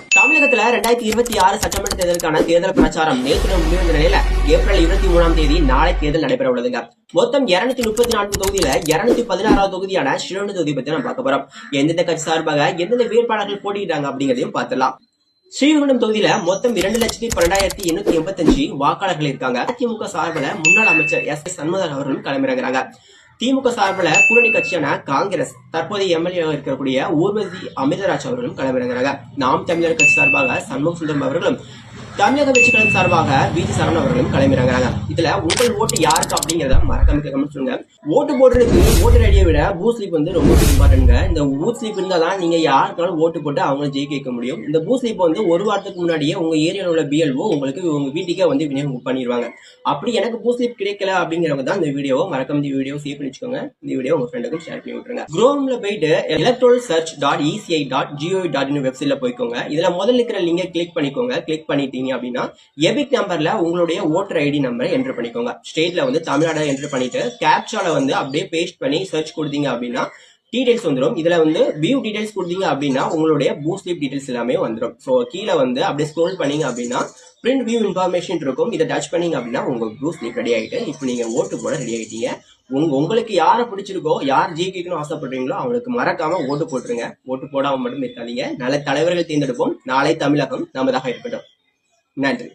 தமிழகத்துல 2026 சட்டமன்ற தேர்தலுக்கான தேர்தல் பிரச்சாரம் நேற்று முடிவடைந்த நிலையில ஏப்ரல் 23ஆம் தேதி நாளை தேர்தல் நடைபெற உள்ளதுங்க. மொத்தம் 234 தொகுதியில 216வது தொகுதியான ஸ்ரீரங்கம் தொகுதி பத்தி நம்ம பார்க்க போறோம். எந்தெந்த கட்சி சார்பாக எந்தெந்த வேட்பாளர்கள் போட்டியிட்டாங்க அப்படிங்கறதையும் பார்த்துடலாம். ஸ்ரீரங்கம் தொகுதியில மொத்தம் 2,12,885 வாக்காளர்கள் இருக்காங்க. அதிமுக சார்பில் முன்னாள் அமைச்சர் எஸ் சண்முகன் அவர்களும் களமிறங்குறாங்க. திமுக சார்பில் கூட்டணி கட்சியான காங்கிரஸ் தற்போதைய எம்எல்ஏ இருக்கக்கூடிய ஊர்வசி அமிர்தராஜ் அவர்களும் களமிறங்குறாங்க. நாம் தமிழர் கட்சி சார்பாக சண்முக சுந்தரம் அவர்களும், தமிழக வெற்றிக்கழகம் சார்பாக விஜி சரவணன் அவர்களும் களமிறங்குறாங்க. இதுல உங்கள் ஓட்டு யாருக்கு அப்படிங்கறத மறக்காம கமெண்ட் சொல்லுங்க. ஓட்டு போடுறதுக்கு ஓட்டர் ஐடியை விட பூத் ஸ்லிப் வந்து ரொம்ப இம்பார்ட்டன்ட்ங்க. இந்த பூத் ஸ்லிப் இருந்தாதான் நீங்க யாருக்காலும் ஓட்டு போட்டு அவங்கள ஜெயிக்க வைக்க முடியும். இந்த பூத் ஸ்லிப் வந்து ஒரு வாரத்துக்கு முன்னாடியே உங்க ஏரியாவில் உள்ள பிஎல்ஓ உங்களுக்கு உங்க வீட்டுக்கே வந்து விநியோகம் பண்ணிடுவாங்க. அப்படி எனக்கு பூத் ஸ்லிப் கிடைக்கல அப்படிங்கிறவங்க தான் இந்த வீடியோவை மறக்காம இந்த வீடியோ சேவ் பண்ணி வச்சுக்கோங்க. இந்த வீடியோ உங்க ஃப்ரெண்டுக்கும் ஷேர் பண்ணி விட்டுருங்க. குரோம்ல போயிட்டு electoralsearch.eci.gov.in வெப்சைட்ல போய்க்கோங்க. இதுல முதல்ல இருக்கிற லிங்கை கிளிக் பண்ணிக்கோங்க. கிளிக் பண்ணிட்டீங்க அப்படின்னா எபிக் நம்பர்ல உங்களுடைய ஓட்டர் ஐடி நம்பரை என்டர் பண்ணிக்கோங்க. ஸ்டேட்ல வந்து தமிழ்நாடு என்டர் பண்ணிட்டு கேப்சால வந்து அப்படியே பேஸ்ட் பண்ணி சர்ச் கொடுத்தீங்க அப்படின்னா டீடைல்ஸ் வந்துடும். இதுல வந்து வியூ டீடைல்ஸ் கொடுத்தீங்க அப்படின்னா உங்களுடைய பூத் ஸ்லிப் டீடைல்ஸ் எல்லாமே வந்துடும். ஸோ கீழே வந்து அப்படியே ஸ்க்ரோல் பண்ணீங்க அப்படின்னா பிரிண்ட் வியூ இன்ஃபர்மேஷன் இருக்கும். இதை டச் பண்ணீங்க அப்படின்னா உங்க பூத் ஸ்லிப் ரெடி ஆயிட்டு இப்போ நீங்க ஓட்டு போட ரெடி ஆயிட்டீங்க. உங்களுக்கு யாரை பிடிச்சிருக்கோ, யார் ஜெயிக்கணும்னு ஆசைப்படுறீங்களோ அவங்களுக்கு மறக்காம ஓட்டு போட்டுருங்க. ஓட்டு போடாம மட்டும் இருக்காதீங்க. நல்ல தலைவர்கள் தேர்ந்தெடுப்போம். நாளை தமிழகம் நமதாக இருக்கட்டும். நன்றி.